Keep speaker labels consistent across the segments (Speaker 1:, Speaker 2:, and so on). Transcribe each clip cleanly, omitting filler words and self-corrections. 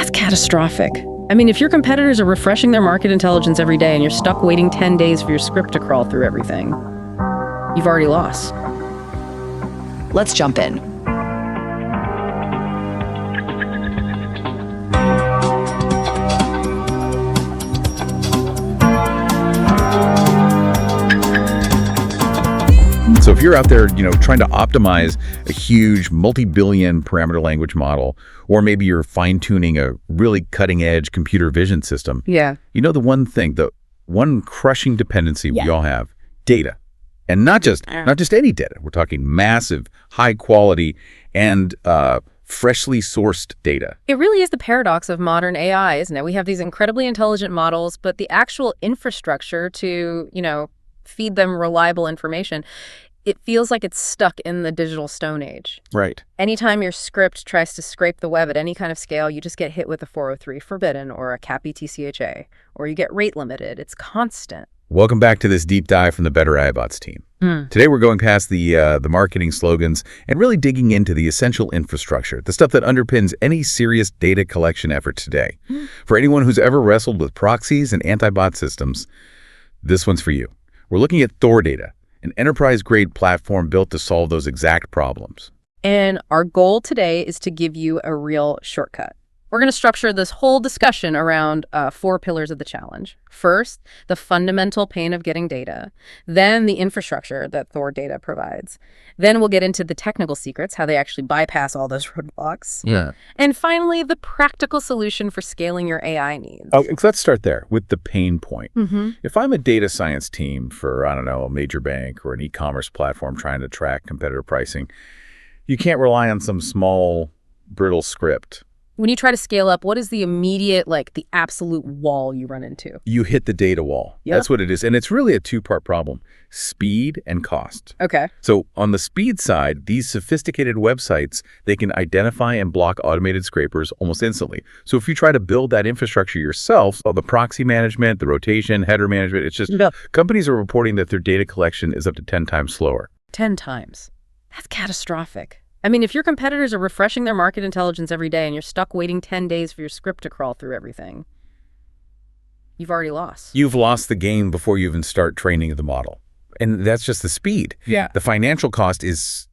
Speaker 1: That's catastrophic. I mean, if your competitors are refreshing their market intelligence every day and you're stuck waiting 10 days for your script to crawl through everything, you've already lost.
Speaker 2: Let's jump in.
Speaker 3: So if you're out there, trying to optimize a huge multi-billion parameter language model, or maybe you're fine-tuning a really cutting-edge computer vision system,
Speaker 1: Yeah.
Speaker 3: the one crushing dependency we all have, data. And not just any data. We're talking massive, high quality, and freshly sourced data.
Speaker 1: It really is the paradox of modern AI, isn't it? We have these incredibly intelligent models, but the actual infrastructure to, feed them reliable information, it feels like it's stuck in the digital Stone Age.
Speaker 3: Right.
Speaker 1: Anytime your script tries to scrape the web at any kind of scale, you just get hit with a 403 forbidden or a CAPTCHA, or you get rate limited. It's constant.
Speaker 3: Welcome back to this deep dive from the BetterAIBots team. Today we're going past the marketing slogans and really digging into the essential infrastructure, the stuff that underpins any serious data collection effort today. For anyone who's ever wrestled with proxies and anti-bot systems, this one's for you. We're looking at ThorData, an enterprise-grade platform built to solve those exact problems.
Speaker 1: And our goal today is to give you a real shortcut. We're going to structure this whole discussion around 4 pillars of the challenge. First, the fundamental pain of getting data. Then the infrastructure that ThorData provides. Then we'll get into the technical secrets, how they actually bypass all those roadblocks.
Speaker 3: Yeah.
Speaker 1: And finally, the practical solution for scaling your AI needs.
Speaker 3: Oh, let's start there with the pain point. If I'm a data science team for, a major bank or an e-commerce platform trying to track competitor pricing, you can't rely on some small, brittle script.
Speaker 1: When you try to scale up, what is the immediate, the absolute wall you run into?
Speaker 3: You hit the data wall.
Speaker 1: Yep.
Speaker 3: That's what it is. And it's really a 2-part problem, speed and cost.
Speaker 1: Okay.
Speaker 3: So on the speed side, these sophisticated websites, they can identify and block automated scrapers almost instantly. So if you try to build that infrastructure yourself, the proxy management, the rotation, header management, it's just companies are reporting that their data collection is up to 10 times slower.
Speaker 1: 10 times. That's catastrophic. I mean, if your competitors are refreshing their market intelligence every day and you're stuck waiting 10 days for your script to crawl through everything, you've already lost.
Speaker 3: You've lost the game before you even start training the model. And that's just the speed.
Speaker 1: Yeah.
Speaker 3: The financial cost it's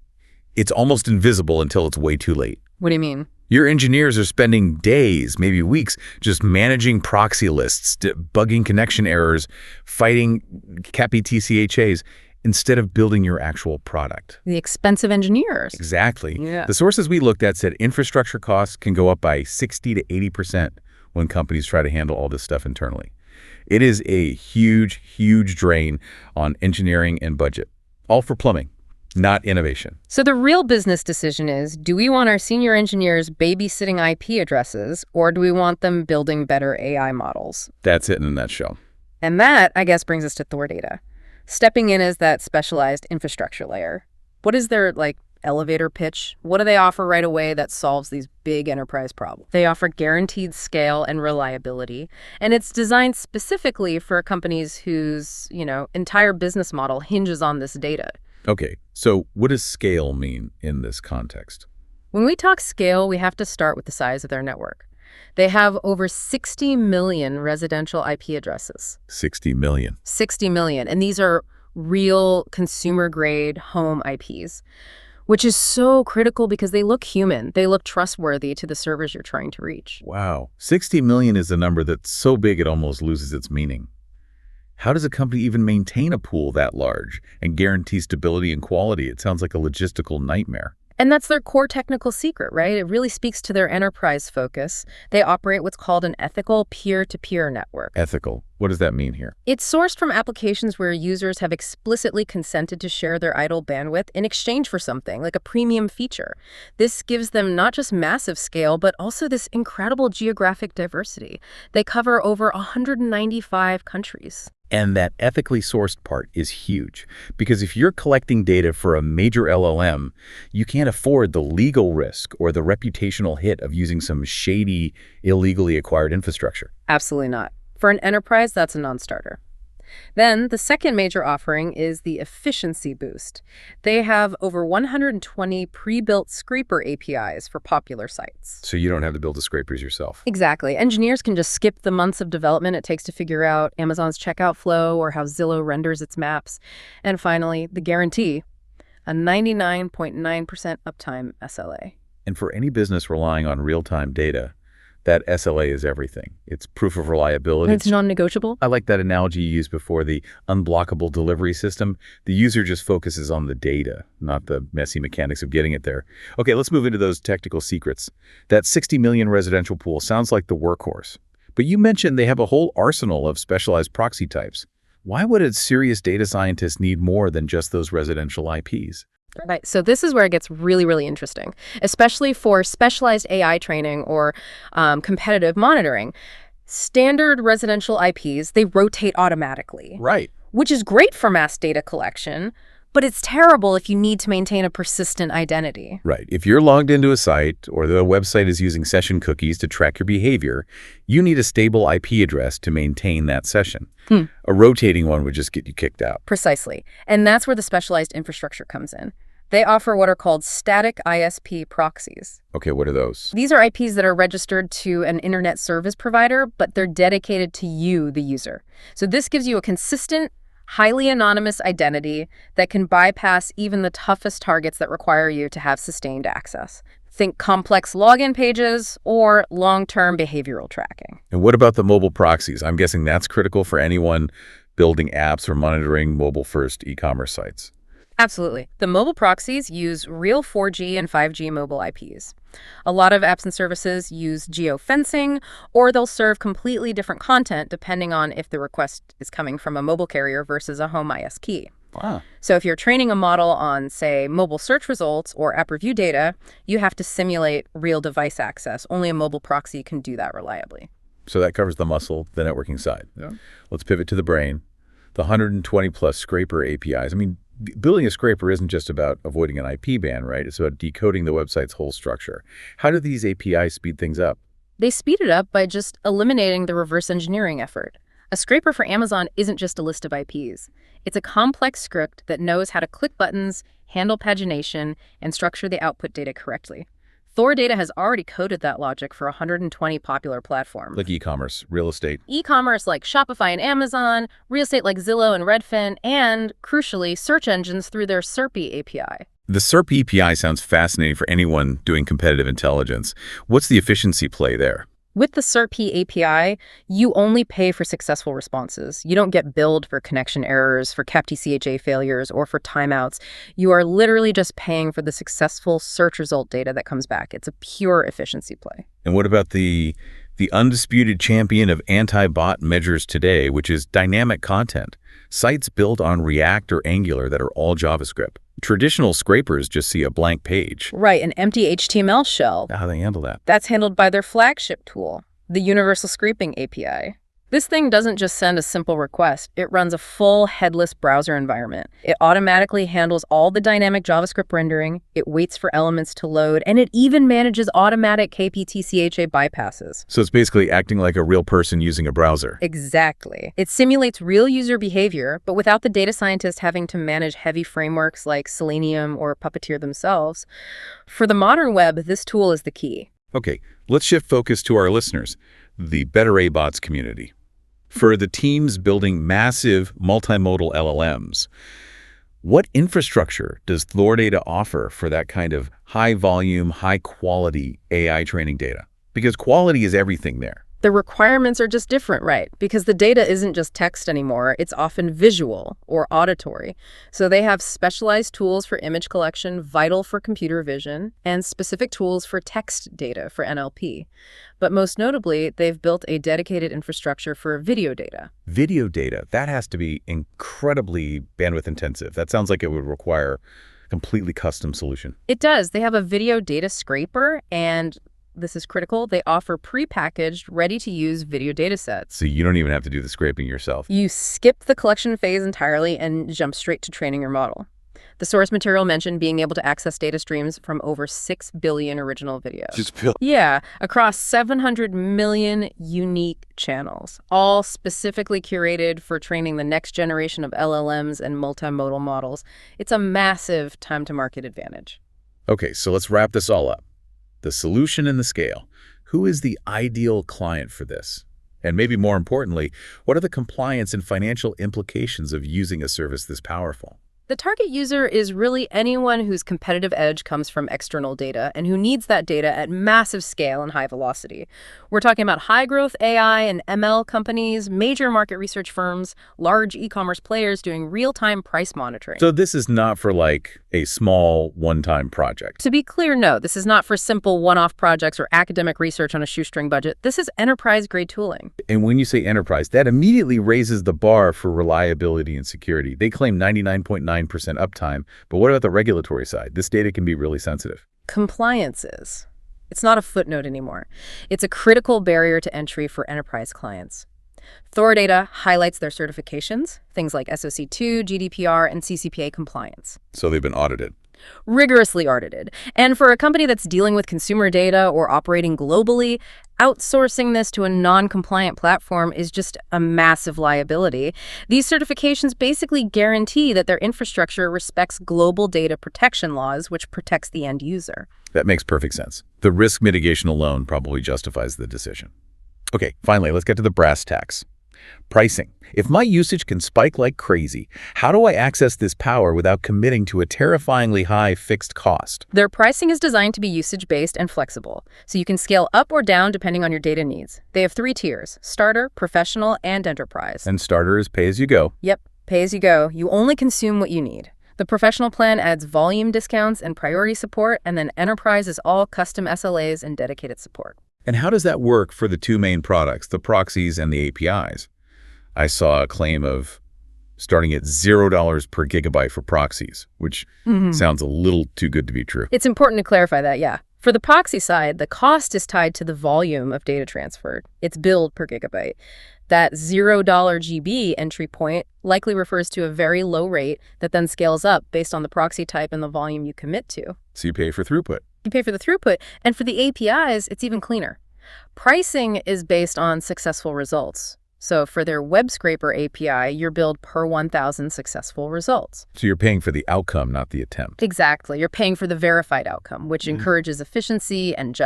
Speaker 3: almost invisible until it's way too late.
Speaker 1: What do you mean?
Speaker 3: Your engineers are spending days, maybe weeks, just managing proxy lists, bugging connection errors, fighting CAPTCHAs, instead of building your actual product.
Speaker 1: The expensive engineers.
Speaker 3: Exactly.
Speaker 1: Yeah.
Speaker 3: The sources we looked at said infrastructure costs can go up by 60 to 80% when companies try to handle all this stuff internally. It is a huge, huge drain on engineering and budget, all for plumbing, not innovation.
Speaker 1: So the real business decision is, do we want our senior engineers babysitting IP addresses, or do we want them building better AI models?
Speaker 3: That's it in a nutshell.
Speaker 1: And that, I guess, brings us to ThorData. Stepping in as that specialized infrastructure layer. What is their, elevator pitch? What do they offer right away that solves these big enterprise problems? They offer guaranteed scale and reliability, and it's designed specifically for companies whose, entire business model hinges on this data.
Speaker 3: Okay, so what does scale mean in this context?
Speaker 1: When we talk scale, we have to start with the size of their network. They have over 60 million residential IP addresses.
Speaker 3: 60 million.
Speaker 1: 60 million. And these are real consumer-grade home IPs, which is so critical because they look human. They look trustworthy to the servers you're trying to reach.
Speaker 3: Wow. 60 million is a number that's so big it almost loses its meaning. How does a company even maintain a pool that large and guarantee stability and quality? It sounds like a logistical nightmare.
Speaker 1: And that's their core technical secret, right? It really speaks to their enterprise focus. They operate what's called an ethical peer-to-peer network.
Speaker 3: Ethical. What does that mean here?
Speaker 1: It's sourced from applications where users have explicitly consented to share their idle bandwidth in exchange for something, like a premium feature. This gives them not just massive scale, but also this incredible geographic diversity. They cover over 195 countries.
Speaker 3: And that ethically sourced part is huge, because if you're collecting data for a major LLM, you can't afford the legal risk or the reputational hit of using some shady, illegally acquired infrastructure.
Speaker 1: Absolutely not. For an enterprise, that's a non-starter. Then the second major offering is the efficiency boost. They have over 120 pre-built scraper APIs for popular sites.
Speaker 3: So you don't have to build the scrapers yourself.
Speaker 1: Exactly. Engineers can just skip the months of development it takes to figure out Amazon's checkout flow or how Zillow renders its maps. And finally, the guarantee, a 99.9% uptime SLA.
Speaker 3: And for any business relying on real-time data, that SLA is everything. It's proof of reliability.
Speaker 1: It's non-negotiable?
Speaker 3: I like that analogy you used before, the unblockable delivery system. The user just focuses on the data, not the messy mechanics of getting it there. Okay, let's move into those technical secrets. That 60 million residential pool sounds like the workhorse. But you mentioned they have a whole arsenal of specialized proxy types. Why would a serious data scientist need more than just those residential IPs?
Speaker 1: Right. So this is where it gets really, really interesting, especially for specialized AI training or competitive monitoring. Standard residential IPs, they rotate automatically.
Speaker 3: Right.
Speaker 1: Which is great for mass data collection, but it's terrible if you need to maintain a persistent identity.
Speaker 3: Right. If you're logged into a site or the website is using session cookies to track your behavior, you need a stable IP address to maintain that session. A rotating one would just get you kicked out.
Speaker 1: Precisely. And that's where the specialized infrastructure comes in. They offer what are called static ISP proxies.
Speaker 3: Okay, what are those?
Speaker 1: These are IPs that are registered to an internet service provider, but they're dedicated to you, the user. So this gives you a consistent, highly anonymous identity that can bypass even the toughest targets that require you to have sustained access. Think complex login pages or long-term behavioral tracking.
Speaker 3: And what about the mobile proxies? I'm guessing that's critical for anyone building apps or monitoring mobile-first e-commerce sites.
Speaker 1: Absolutely. The mobile proxies use real 4G and 5G mobile IPs. A lot of apps and services use geofencing, or they'll serve completely different content depending on if the request is coming from a mobile carrier versus a home ISP.
Speaker 3: Wow.
Speaker 1: So if you're training a model on, say, mobile search results or app review data, you have to simulate real device access. Only a mobile proxy can do that reliably.
Speaker 3: So that covers the muscle, the networking side. Yeah. Let's pivot to the brain. The 120 plus scraper APIs. I mean, building a scraper isn't just about avoiding an IP ban, right? It's about decoding the website's whole structure. How do these APIs speed things up?
Speaker 1: They speed it up by just eliminating the reverse engineering effort. A scraper for Amazon isn't just a list of IPs. It's a complex script that knows how to click buttons, handle pagination, and structure the output data correctly. ThorData has already coded that logic for 120 popular platforms.
Speaker 3: Like e-commerce, real estate.
Speaker 1: E-commerce like Shopify and Amazon, real estate like Zillow and Redfin, and, crucially, search engines through their SERP API.
Speaker 3: The SERP API sounds fascinating for anyone doing competitive intelligence. What's the efficiency play there?
Speaker 1: With the SERP API, you only pay for successful responses. You don't get billed for connection errors, for CAPTCHA failures, or for timeouts. You are literally just paying for the successful search result data that comes back. It's a pure efficiency play.
Speaker 3: And what about the undisputed champion of anti-bot measures today, which is dynamic content? Sites built on React or Angular that are all JavaScript. Traditional scrapers just see a blank page.
Speaker 1: Right, an empty HTML shell.
Speaker 3: How do they handle that?
Speaker 1: That's handled by their flagship tool, the Universal Scraping API. This thing doesn't just send a simple request. It runs a full headless browser environment. It automatically handles all the dynamic JavaScript rendering. It waits for elements to load, and it even manages automatic CAPTCHA bypasses.
Speaker 3: So it's basically acting like a real person using a browser.
Speaker 1: Exactly. It simulates real user behavior, but without the data scientist having to manage heavy frameworks like Selenium or Puppeteer themselves. For the modern web, this tool is the key.
Speaker 3: Okay, let's shift focus to our listeners, the BetterAIBots community. For the teams building massive multimodal LLMs, what infrastructure does ThorData offer for that kind of high-volume, high-quality AI training data? Because quality is everything there.
Speaker 1: The requirements are just different, right? Because the data isn't just text anymore. It's often visual or auditory. So they have specialized tools for image collection, vital for computer vision, and specific tools for text data for NLP. But most notably, they've built a dedicated infrastructure for video data.
Speaker 3: Video data, that has to be incredibly bandwidth intensive. That sounds like it would require a completely custom solution.
Speaker 1: It does. They have a video data scraper, and this is critical, they offer prepackaged, ready-to-use video data sets.
Speaker 3: So you don't even have to do the scraping yourself.
Speaker 1: You skip the collection phase entirely and jump straight to training your model. The source material mentioned being able to access data streams from over 6 billion original videos. Yeah, across 700 million unique channels, all specifically curated for training the next generation of LLMs and multimodal models. It's a massive time-to-market advantage.
Speaker 3: Okay, so let's wrap this all up. The solution and the scale. Who is the ideal client for this? And maybe more importantly, what are the compliance and financial implications of using a service this powerful?
Speaker 1: The target user is really anyone whose competitive edge comes from external data and who needs that data at massive scale and high velocity. We're talking about high-growth AI and ML companies, major market research firms, large e-commerce players doing real-time price monitoring.
Speaker 3: So this is not for like a small one-time project.
Speaker 1: To be clear, no, this is not for simple one-off projects or academic research on a shoestring budget. This is enterprise-grade tooling.
Speaker 3: And when you say enterprise, that immediately raises the bar for reliability and security. They claim 99.9% uptime, but what about the regulatory side? This data can be really sensitive.
Speaker 1: Compliance is. It's not a footnote anymore. It's a critical barrier to entry for enterprise clients. ThorData highlights their certifications, things like SOC2, GDPR, and CCPA compliance.
Speaker 3: So they've been audited.
Speaker 1: Rigorously audited. And for a company that's dealing with consumer data or operating globally, outsourcing this to a non-compliant platform is just a massive liability. These certifications basically guarantee that their infrastructure respects global data protection laws, which protects the end user.
Speaker 3: That makes perfect sense. The risk mitigation alone probably justifies the decision. Okay, finally, let's get to the brass tacks. Pricing. If my usage can spike like crazy, how do I access this power without committing to a terrifyingly high fixed cost?
Speaker 1: Their pricing is designed to be usage-based and flexible, so you can scale up or down depending on your data needs. They have 3 tiers: Starter, Professional, and Enterprise.
Speaker 3: And Starter is pay-as-you-go.
Speaker 1: Yep, pay-as-you-go. You only consume what you need. The Professional plan adds volume discounts and priority support, and then Enterprise is all custom SLAs and dedicated support.
Speaker 3: And how does that work for the 2 main products, the proxies and the APIs? I saw a claim of starting at $0 per gigabyte for proxies, which sounds a little too good to be true.
Speaker 1: It's important to clarify that, yeah. For the proxy side, the cost is tied to the volume of data transferred. It's billed per gigabyte. That $0 GB entry point likely refers to a very low rate that then scales up based on the proxy type and the volume you commit to.
Speaker 3: So you pay for throughput.
Speaker 1: You pay for the throughput. And for the APIs, it's even cleaner. Pricing is based on successful results. So for their web scraper API, you're billed per 1,000 successful results.
Speaker 3: So you're paying for the outcome, not the attempt.
Speaker 1: Exactly. You're paying for the verified outcome, which encourages efficiency and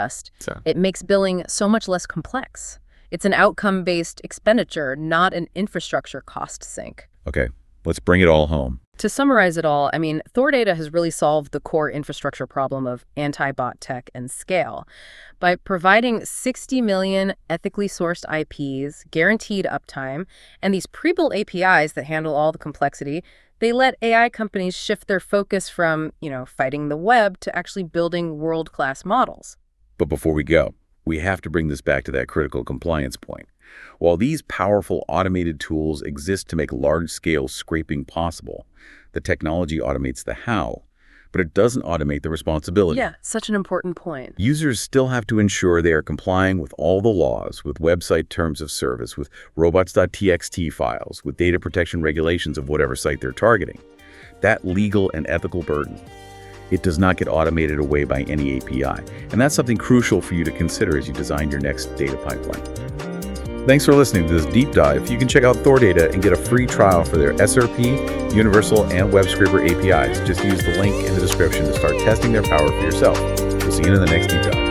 Speaker 1: it makes billing so much less complex. It's an outcome-based expenditure, not an infrastructure cost sink.
Speaker 3: Okay, let's bring it all home.
Speaker 1: To summarize it all, ThorData has really solved the core infrastructure problem of anti-bot tech and scale. By providing 60 million ethically sourced IPs, guaranteed uptime, and these pre-built APIs that handle all the complexity, they let AI companies shift their focus from, fighting the web to actually building world-class models.
Speaker 3: But before we go, we have to bring this back to that critical compliance point. While these powerful automated tools exist to make large-scale scraping possible, the technology automates the how, but it doesn't automate the responsibility.
Speaker 1: Yeah, such an important point.
Speaker 3: Users still have to ensure they are complying with all the laws, with website terms of service, with robots.txt files, with data protection regulations of whatever site they're targeting. That legal and ethical burden, it does not get automated away by any API. And that's something crucial for you to consider as you design your next data pipeline. Thanks for listening to this deep dive. You can check out ThorData and get a free trial for their SERP, Universal, and Web Scraper APIs. Just use the link in the description to start testing their power for yourself. We'll see you in the next deep dive.